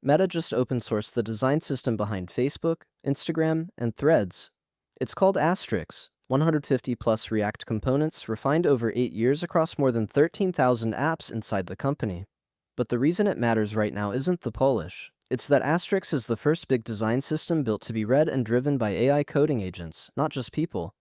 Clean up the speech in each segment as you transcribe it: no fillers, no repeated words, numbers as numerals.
Meta just open sourced the design system behind Facebook, Instagram, and Threads. It's called Astryx, 150 plus React components refined over 8 years across more than 13,000 apps inside the company. But the reason it matters right now isn't the polish. It's that Astryx is the first big design system built to be read and driven by AI coding agents, not just people.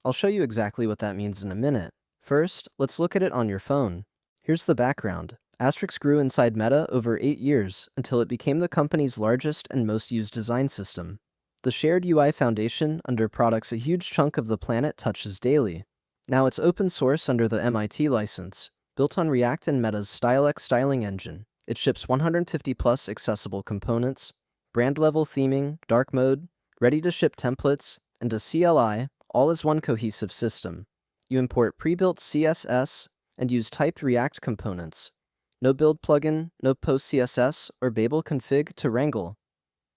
I'll show you exactly what that means in a minute. First, let's look at it on your phone. Here's the background. Astryx grew inside Meta over 8 years until it became the company's largest and most used design system. The shared UI foundation under products a huge chunk of the planet touches daily. Now it's open source under the MIT license, built on React and Meta's StyleX styling engine. It ships 150 plus accessible components, brand-level theming, dark mode, ready-to-ship templates, and a CLI, all as one cohesive system. You import pre-built CSS and use typed React components. No build plugin, no post CSS or Babel config to wrangle.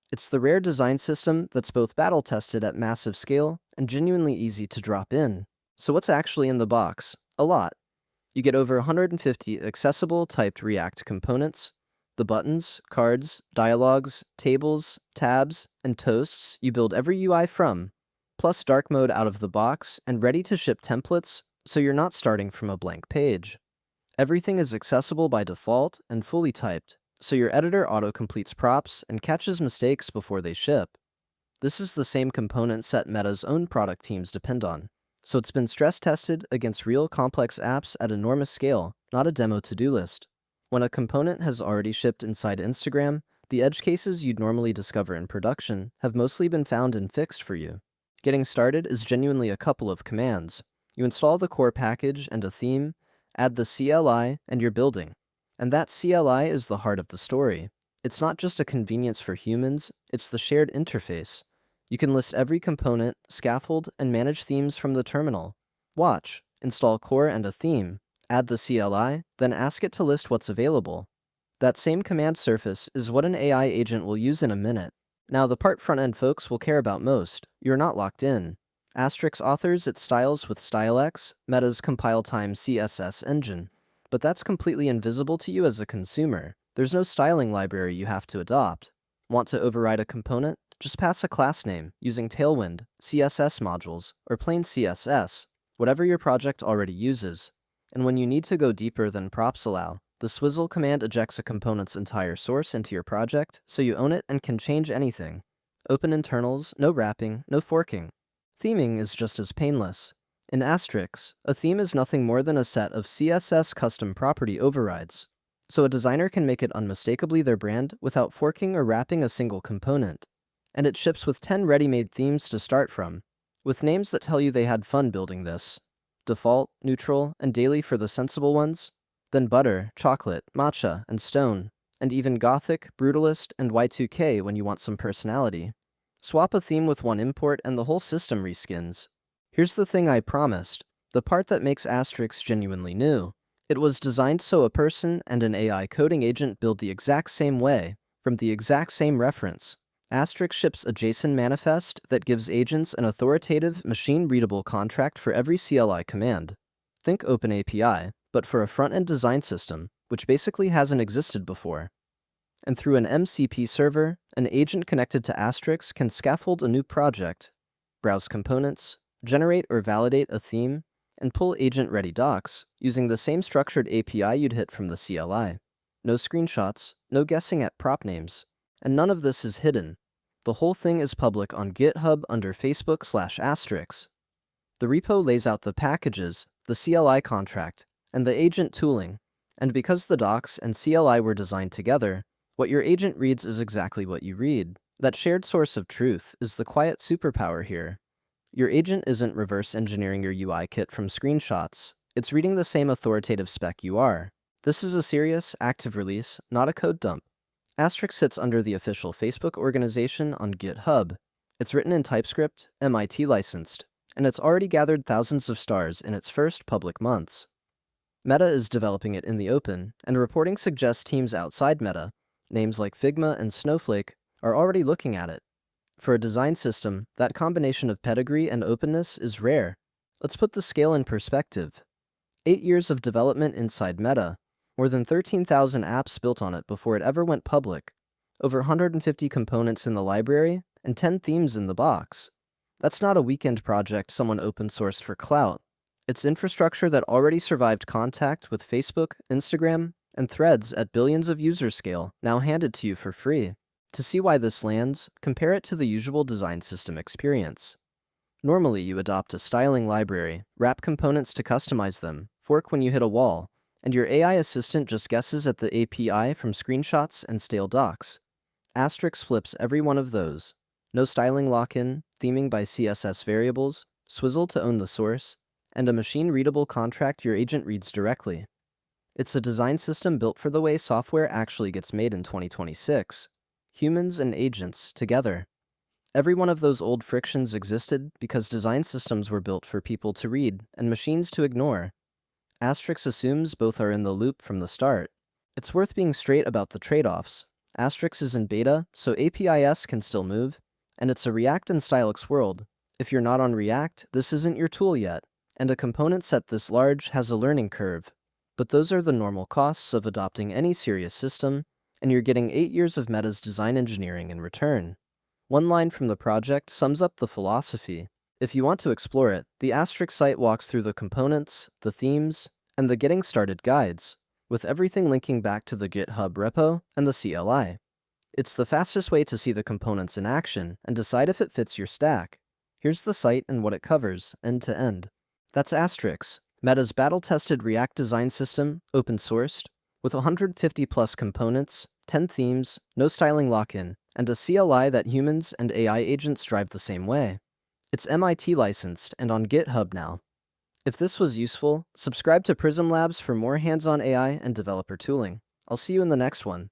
It's the rare design system that's both battle-tested at massive scale and genuinely easy to drop in. So what's actually in the box? A lot. You get over 150 accessible typed React components. The buttons, cards, dialogues, tables, tabs, and toasts you build every UI from, plus dark mode out of the box and ready-to-ship templates, so you're not starting from a blank page. Everything is accessible by default and fully typed, so your editor auto-completes props and catches mistakes before they ship. This is the same component set Meta's own product teams depend on, so it's been stress-tested against real complex apps at enormous scale, not a demo to-do list. When a component has already shipped inside Instagram, the edge cases you'd normally discover in production have mostly been found and fixed for you. Getting started is genuinely a couple of commands. You install the core package and a theme, add the CLI, and you're building. And that CLI is the heart of the story. It's not just a convenience for humans, it's the shared interface. You can list every component, scaffold, and manage themes from the terminal. Watch, install core and a theme, add the CLI, then ask it to list what's available. That same command surface is what an AI agent will use in a minute. Now the part front-end folks will care about most. You're not locked in. Astryx authors its styles with StyleX, Meta's compile-time CSS engine. But that's completely invisible to you as a consumer. There's no styling library you have to adopt. Want to override a component? Just pass a class name using Tailwind, CSS modules, or plain CSS, whatever your project already uses. And when you need to go deeper than props allow, the swizzle command ejects a component's entire source into your project, so you own it and can change anything. Open internals, no wrapping, no forking. Theming is just as painless. In Astryx, a theme is nothing more than a set of CSS custom property overrides, so a designer can make it unmistakably their brand without forking or wrapping a single component. And it ships with 10 ready-made themes to start from, with names that tell you they had fun building this. Default, neutral, and daily for the sensible ones, then butter, chocolate, matcha, and stone, and even gothic, brutalist, and Y2K when you want some personality. Swap a theme with one import and the whole system reskins. Here's the thing I promised, the part that makes Astryx genuinely new. It was designed so a person and an AI coding agent build the exact same way, from the exact same reference. Astryx ships a JSON manifest that gives agents an authoritative, machine-readable contract for every CLI command. Think OpenAPI, but for a front-end design system, which basically hasn't existed before. And through an MCP server, an agent connected to Astryx can scaffold a new project, browse components, generate or validate a theme, and pull agent-ready docs using the same structured API you'd hit from the CLI. No screenshots, no guessing at prop names. And none of this is hidden. The whole thing is public on GitHub under Facebook/Astryx. The repo lays out the packages, the CLI contract, and the agent tooling. And because the docs and CLI were designed together, what your agent reads is exactly what you read. That shared source of truth is the quiet superpower here. Your agent isn't reverse engineering your UI kit from screenshots. It's reading the same authoritative spec you are. This is a serious, active release, not a code dump. Astryx sits under the official Facebook organization on GitHub. It's written in TypeScript, MIT licensed, and it's already gathered thousands of stars in its first public months. Meta is developing it in the open, and reporting suggests teams outside Meta, names like Figma and Snowflake, are already looking at it. For a design system, that combination of pedigree and openness is rare. Let's put the scale in perspective. 8 years of development inside Meta, more than 13,000 apps built on it before it ever went public. over 150 components in the library, and 10 themes in the box. That's not a weekend project someone open-sourced for clout. It's infrastructure that already survived contact with Facebook, Instagram, and Threads at billions of user scale, now handed to you for free. To see why this lands, compare it to the usual design system experience. Normally, you adopt a styling library, wrap components to customize them, fork when you hit a wall, and your AI assistant just guesses at the API from screenshots and stale docs. Astryx flips every one of those. No styling lock-in, theming by CSS variables, swizzle to own the source, and a machine-readable contract your agent reads directly. It's a design system built for the way software actually gets made in 2026. Humans and agents together. Every one of those old frictions existed because design systems were built for people to read and machines to ignore. Astryx assumes both are in the loop from the start. It's worth being straight about the trade-offs. Astryx is in beta, so APIs can still move, and it's a React and StyleX world. If you're not on React, this isn't your tool yet, and a component set this large has a learning curve. But those are the normal costs of adopting any serious system, and you're getting 8 years of Meta's design engineering in return. One line from the project sums up the philosophy. If you want to explore it, the Astryx site walks through the components, the themes, and the Getting Started guides, with everything linking back to the GitHub repo and the CLI. It's the fastest way to see the components in action and decide if it fits your stack. Here's the site and what it covers, end to end. That's Astryx, Meta's battle-tested React design system, open-sourced, with 150 plus components, 10 themes, no styling lock-in, and a CLI that humans and AI agents drive the same way. It's MIT licensed and on GitHub now. If this was useful, subscribe to Prism Labs for more hands-on AI and developer tooling. I'll see you in the next one.